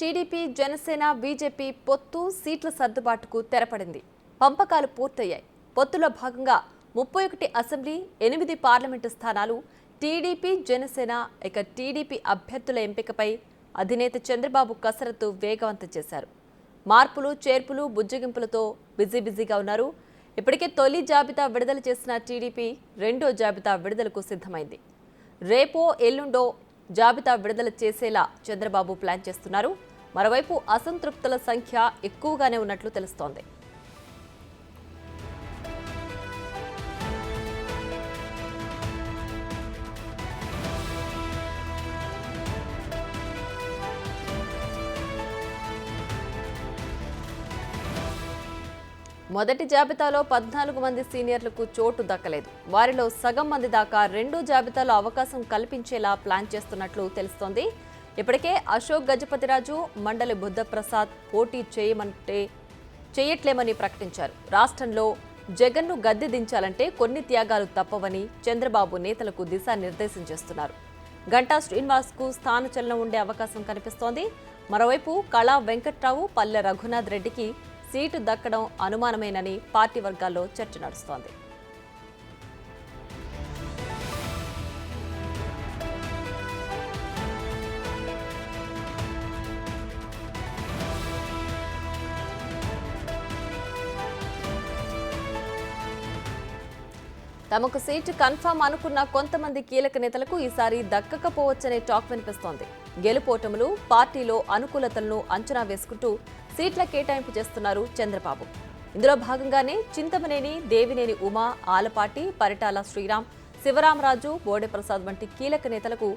TDP, Janasena, BJP పొత్తు సీట్ల సర్దుబాటుకు తెరపడింది. పంపకాలు పూర్తయ్యాయి. పొత్తులో భాగంగా 31 అసెంబ్లీ, 8 పార్లమెంటు స్థానాలు టీడీపీ, జనసేన. టీడీపీ అభ్యర్థుల ఎంపికపై అధినేత చంద్రబాబు కసరత్తు వేగవంతం చేశారు. మార్పులు, చేర్పులు, బుజ్జగింపులతో బిజీగా ఉన్నారు. ఇప్పటికే తొలి జాబితా విడుదల చేసిన టీడీపీ రెండో జాబితా విడుదలకు సిద్ధమైంది. రేపో ఎల్లుండో జాబితా విడుదల చేసేలా చంద్రబాబు ప్లాన్ చేస్తున్నారు. మరోవైపు అసంతృప్తుల సంఖ్య ఎక్కువగానే ఉన్నట్లు తెలుస్తోంది. మొదటి జాబితాలో 14 మంది సీనియర్లకు చోటు దక్కలేదు. వారిలో సగం మంది దాకా రెండో జాబితాలో అవకాశం కల్పించేలా ప్లాన్ చేస్తున్నట్లు తెలుస్తోంది. ఇప్పటికే అశోక్ గజపతిరాజు, మండలి బుద్ధప్రసాద్ పోటీ చేయట్లేమని ప్రకటించారు. రాష్ట్రంలో జగన్ను గద్దె దించాలంటే కొన్ని త్యాగాలు తప్పవని చంద్రబాబు నేతలకు దిశానిర్దేశం చేస్తున్నారు. గంటా శ్రీనివాస్కు స్థానచలనం ఉండే అవకాశం కనిపిస్తోంది. మరోవైపు కళా వెంకట్రావు, పల్లె రఘునాథ్ రెడ్డికి సీటు దక్కడం అనుమానమేనని పార్టీ వర్గాల్లో చర్చ నడుస్తోంది. తమకు సీటు కన్ఫర్మ్ అనుకున్న కొంతమంది కీలక నేతలకు ఈసారి దక్కకపోవచ్చనే టాక్ వినిపిస్తోంది. గెలుపోటములు, పార్టీలో అనుకూలతలను అంచనా వేసుకుంటూ సీట్ల కేటాయింపు చేస్తున్నారు చంద్రబాబు. ఇందులో భాగంగానే చింతమనేని, దేవినేని ఉమా, ఆలపాటి, పరిటాల శ్రీరామ్, శివరామరాజు, బోడెప్రసాద్ వంటి కీలక నేతలకు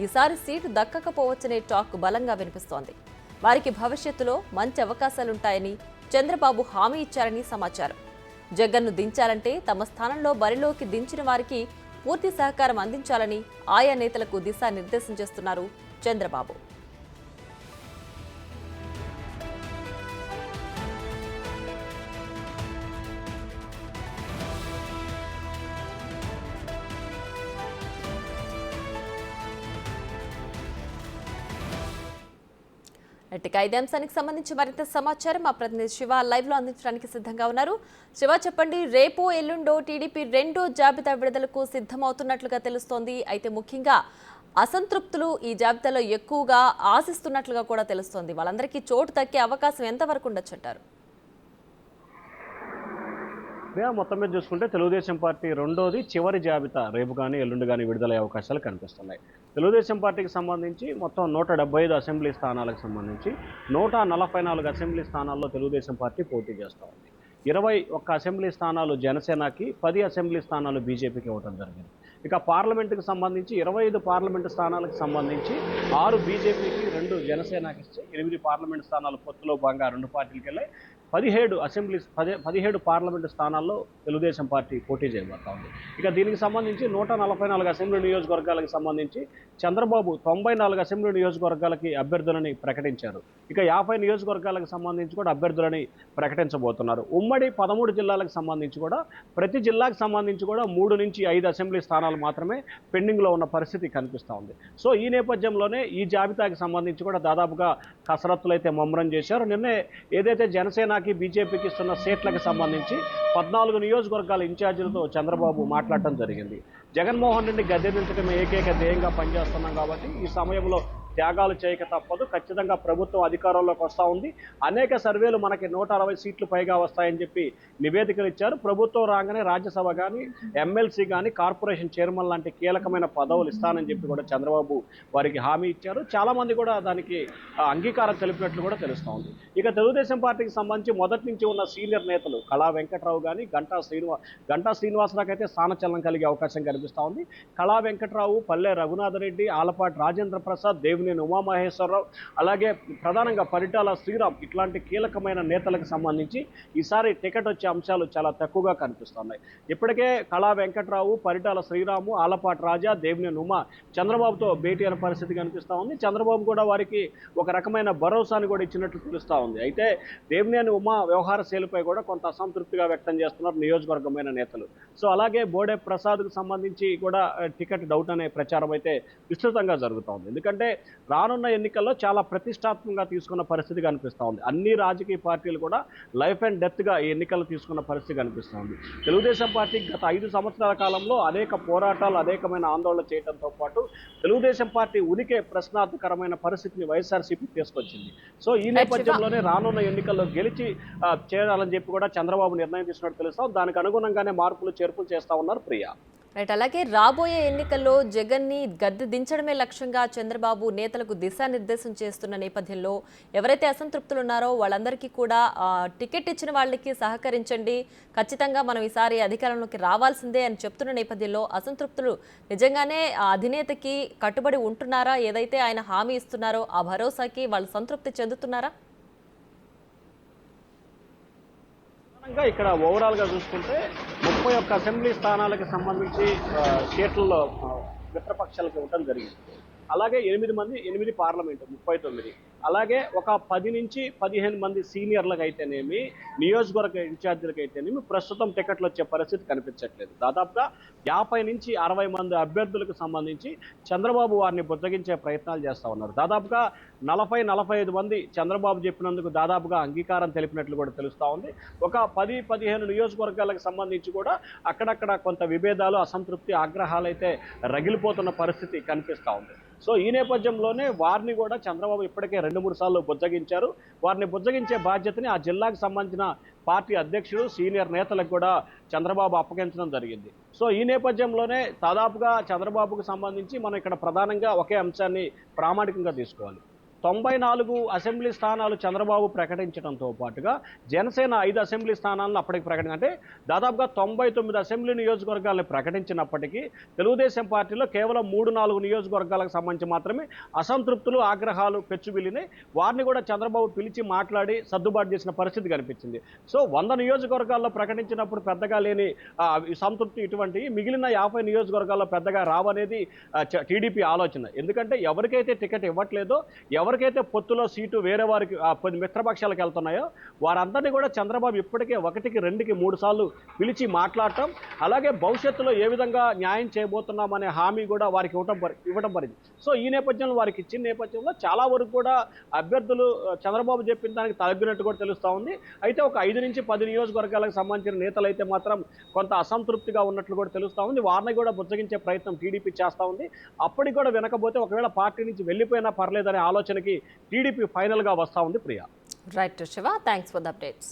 ఈసారి సీటు దక్కకపోవచ్చనే టాక్ బలంగా వినిపిస్తోంది. వారికి భవిష్యత్తులో మంచి అవకాశాలుంటాయని చంద్రబాబు హామీ ఇచ్చారని సమాచారం. జగన్ను దించాలంటే తమ స్థానంలో బరిలోకి దించిన వారికి పూర్తి సహకారం అందించాలని ఆయా నేతలకు దిశానిర్దేశం చేస్తున్నారు చంద్రబాబు. ఇదే అంశానికి సంబంధించి మరింత సమాచారం మా ప్రతినిధి శివ లైవ్ లో అందించడానికి సిద్ధంగా ఉన్నారు. శివ, చెప్పండి, రేపో ఎల్లుండో టీడీపీ రెండో జాబితా విడుదలకు సిద్ధమవుతున్నట్లుగా తెలుస్తోంది. అయితే ముఖ్యంగా అసంతృప్తులు ఈ జాబితాలో ఎక్కువగా ఆశిస్తున్నట్లుగా కూడా తెలుస్తోంది. వాళ్ళందరికీ చోటు దక్కే అవకాశం ఎంతవరకు ఉండొచ్చంటారు? మొత్తం మీద చూసుకుంటే తెలుగుదేశం పార్టీ రెండోది చివరి జాబితా రేపు కానీ ఎల్లుండి కానీ విడుదలయ్యే అవకాశాలు కనిపిస్తున్నాయి. తెలుగుదేశం పార్టీకి సంబంధించి మొత్తం 175 అసెంబ్లీ స్థానాలకు సంబంధించి 144 అసెంబ్లీ స్థానాల్లో తెలుగుదేశం పార్టీ పోటీ చేస్తూ ఉంది. 21 అసెంబ్లీ స్థానాలు జనసేనకి, 10 అసెంబ్లీ స్థానాలు బీజేపీకి ఇవ్వడం జరిగింది. ఇక పార్లమెంటుకు సంబంధించి 25 పార్లమెంటు స్థానాలకు సంబంధించి 6 బీజేపీకి, 2 జనసేనకి ఇస్తే 8 పార్లమెంటు స్థానాలు పొత్తులో భాగంగా 2 పార్టీలకు వెళ్ళాయి. 17 పార్లమెంటు స్థానాల్లో తెలుగుదేశం పార్టీ పోటీ చేయబోతా ఉంది. ఇక దీనికి సంబంధించి 144 అసెంబ్లీ నియోజకవర్గాలకు సంబంధించి చంద్రబాబు 94 అసెంబ్లీ నియోజకవర్గాలకి అభ్యర్థులని ప్రకటించారు. ఇక 50 నియోజకవర్గాలకు సంబంధించి కూడా అభ్యర్థులని ప్రకటించబోతున్నారు. ఉమ్మడి 13 జిల్లాలకు సంబంధించి కూడా ప్రతి జిల్లాకు సంబంధించి కూడా 3 నుంచి 5 అసెంబ్లీ స్థానాలు మాత్రమే పెండింగ్లో ఉన్న పరిస్థితి కనిపిస్తూ ఉంది. సో ఈ నేపథ్యంలోనే ఈ జాబితాకి సంబంధించి కూడా దాదాపుగా కసరత్తులు అయితే ముమ్మరం చేశారు. నిన్నే ఏదైతే జనసేనకి, బీజేపీకి ఇస్తున్న సీట్లకు సంబంధించి 14 నియోజకవర్గాల ఇన్ఛార్జీలతో చంద్రబాబు మాట్లాడటం జరిగింది. జగన్మోహన్ రెడ్డి గద్దెదించడమే ఏకైక ధ్యేయంగా పనిచేస్తున్నాం కాబట్టి ఈ సమయంలో త్యాగాలు చేయక తప్పదు. ఖచ్చితంగా ప్రభుత్వం అధికారంలోకి వస్తూ ఉంది. అనేక సర్వేలు మనకి 160 సీట్లు పైగా వస్తాయని చెప్పి నివేదికలు ఇచ్చారు. ప్రభుత్వం రాగానే రాజ్యసభ కానీ, ఎమ్మెల్సీ కానీ, కార్పొరేషన్ చైర్మన్ లాంటి కీలకమైన పదవులు ఇస్తానని చెప్పి కూడా చంద్రబాబు వారికి హామీ ఇచ్చారు. చాలామంది కూడా దానికి అంగీకారం తెలిపినట్లు కూడా తెలుస్తూ ఉంది. ఇక తెలుగుదేశం పార్టీకి సంబంధించి మొదటి నుంచి ఉన్న సీనియర్ నేతలు కళా వెంకట్రావు కానీ, గంటా శ్రీనివాసరావుకి అయితే స్థానచలనం కలిగే అవకాశం కనిపిస్తూ ఉంది. కళా వెంకట్రావు, పల్లె రఘునాథ్ రెడ్డి, ఆలపాటి రాజేంద్ర ప్రసాద్, దేవినేని ఉమామహేశ్వరరావు, అలాగే ప్రధానంగా పరిటాల శ్రీరామ్ ఇట్లాంటి కీలకమైన నేతలకు సంబంధించి ఈసారి టికెట్ వచ్చే అంశాలు చాలా తక్కువగా కనిపిస్తున్నాయి. ఇప్పటికే కళా వెంకట్రావు, పరిటాల శ్రీరాము, ఆలపాటి రాజా, దేవినేని ఉమా చంద్రబాబుతో భేటీ అయిన పరిస్థితి కనిపిస్తూ ఉంది. చంద్రబాబు కూడా వారికి ఒక రకమైన భరోసాని కూడా ఇచ్చినట్లు తెలుస్తూ ఉంది. అయితే దేవినేని ఉమా వ్యవహార శైలిపై కూడా కొంత అసంతృప్తిగా వ్యక్తం చేస్తున్నారు నియోజకవర్గమైన నేతలు. సో అలాగే బోడే ప్రసాద్కు సంబంధించి కూడా టికెట్ డౌట్ అనే ప్రచారం అయితే విస్తృతంగా జరుగుతూ ఉంది. ఎందుకంటే రానున్న ఎన్నికల్లో చాలా ప్రతిష్టాత్మకంగా తీసుకున్న పరిస్థితి కనిపిస్తూ ఉంది. అన్ని రాజకీయ పార్టీలు కూడా లైఫ్ అండ్ డెత్గా ఈ ఎన్నికలు తీసుకున్న పరిస్థితి కనిపిస్తూ ఉంది. తెలుగుదేశం పార్టీ గత 5 సంవత్సరాల కాలంలో అనేక పోరాటాలు, అనేకమైన ఆందోళన చేయడంతో పాటు తెలుగుదేశం పార్టీ ఉనికి ప్రశ్నార్థకరమైన పరిస్థితిని వైఎస్ఆర్సీపీ తీసుకొచ్చింది. సో ఈ నేపథ్యంలోనే రానున్న ఎన్నికల్లో గెలిచి చేయాలని చెప్పి కూడా చంద్రబాబు నిర్ణయం తీసుకున్నట్టు తెలుస్తాం. దానికి అనుగుణంగానే మార్పులు చేర్పులు చేస్తా ఉన్నారు ప్రియా. రైట్. అలాగే రాబోయే ఎన్నికల్లో జగన్ని గద్దె దించడమే లక్ష్యంగా చంద్రబాబు నేతలకు దిశానిర్దేశం చేస్తున్న నేపథ్యంలో ఎవరైతే అసంతృప్తులు ఉన్నారో వాళ్ళందరికీ కూడా టికెట్ ఇచ్చిన వాళ్ళకి సహకరించండి, ఖచ్చితంగా మనం ఈసారి అధికారంలోకి రావాల్సిందే అని చెప్తున్న నేపథ్యంలో అసంతృప్తులు నిజంగానే ఆ అధినేతకి కట్టుబడి ఉంటున్నారా? ఏదైతే ఆయన హామీ ఇస్తున్నారో ఆ భరోసాకి వాళ్ళు సంతృప్తి చెందుతున్నారా? ఇక్కడ ఓవరాల్గా చూసుకుంటే 31 అసెంబ్లీ స్థానాలకు సంబంధించి సీట్లలో మిత్రపక్షాలకు ఇవ్వడం జరిగింది. అలాగే 8 పార్లమెంటు 39, అలాగే ఒక 10 నుంచి 15 మంది సీనియర్లకు అయితేనేమి, నియోజకవర్గ ఇన్ఛార్జీలకు అయితేనేమి ప్రస్తుతం టికెట్లు వచ్చే పరిస్థితి కనిపించట్లేదు. దాదాపుగా 50 నుంచి 60 మంది అభ్యర్థులకు సంబంధించి చంద్రబాబు వారిని బుజ్జగించే ప్రయత్నాలు చేస్తూ ఉన్నారు. దాదాపుగా 40-45 మంది చంద్రబాబు చెప్పినందుకు దాదాపుగా అంగీకారం తెలిపినట్లు కూడా తెలుస్తూ ఉంది. ఒక 10-15 నియోజకవర్గాలకు సంబంధించి కూడా అక్కడక్కడ కొంత విభేదాలు, అసంతృప్తి, ఆగ్రహాలు అయితే రగిలిపోతున్న పరిస్థితి కనిపిస్తూ ఉంది. సో ఈ నేపథ్యంలోనే వారిని కూడా చంద్రబాబు ఇప్పటికే 2-3 సార్లు బుజ్జగించారు. వారిని బుజ్జగించే బాధ్యతని ఆ జిల్లాకు సంబంధించిన పార్టీ అధ్యక్షుడు, సీనియర్ నేతలకు కూడా చంద్రబాబు అప్పగించడం జరిగింది. సో ఈ నేపథ్యంలోనే దాదాపుగా చంద్రబాబుకు సంబంధించి మనం ఇక్కడ ప్రధానంగా ఒకే అంశాన్ని ప్రామాణికంగా తీసుకోవాలి. 94 అసెంబ్లీ స్థానాలు చంద్రబాబు ప్రకటించడంతో పాటుగా జనసేన 5 అసెంబ్లీ స్థానాలను అప్పటికి అంటే దాదాపుగా 99 అసెంబ్లీ నియోజకవర్గాలను ప్రకటించినప్పటికీ తెలుగుదేశం పార్టీలో కేవలం 3-4 నియోజకవర్గాలకు సంబంధించి మాత్రమే అసంతృప్తులు, ఆగ్రహాలు పెచ్చుబిల్లినాయి. వారిని కూడా చంద్రబాబు పిలిచి మాట్లాడి సర్దుబాటు చేసిన పరిస్థితి కనిపించింది. సో 100 నియోజకవర్గాల్లో ప్రకటించినప్పుడు పెద్దగా లేని సంతృప్తి ఇటువంటి మిగిలిన 50 నియోజకవర్గాల్లో పెద్దగా రావనేది టీడీపీ ఆలోచన. ఎందుకంటే ఎవరికైతే టికెట్ ఇవ్వట్లేదో, ఎవరికైతే పొత్తులో సీటు వేరే వారికి మిత్రపక్షాలకు వెళ్తున్నాయో వారందరినీ కూడా చంద్రబాబు ఇప్పటికే 1కి 2కి 3 సార్లు పిలిచి మాట్లాడటం, అలాగే భవిష్యత్తులో ఏ విధంగా న్యాయం చేయబోతున్నామనే హామీ కూడా వారికి ఇవ్వడం పడింది. సో ఈ నేపథ్యంలో వారికి ఇచ్చిన నేపథ్యంలో చాలా వరకు కూడా అభ్యర్థులు చంద్రబాబు చెప్పిన దానికి తగ్గినట్టు కూడా తెలుస్తూ ఉంది. అయితే ఒక 5 నుంచి 10 నియోజకవర్గాలకు సంబంధించిన నేతలు అయితే మాత్రం కొంత అసంతృప్తిగా ఉన్నట్లు కూడా తెలుస్తూ ఉంది. వారిని కూడా బుజ్జగించే ప్రయత్నం టీడీపీ చేస్తూ ఉంది. అప్పటికి కూడా వినకపోతే ఒకవేళ పార్టీ నుంచి వెళ్ళిపోయినా పర్లేదనే ఆలోచనకి టీడీపీ ఫైనల్గా వస్తూ ఉంది Priya. Right Shiva, thanks for the updates.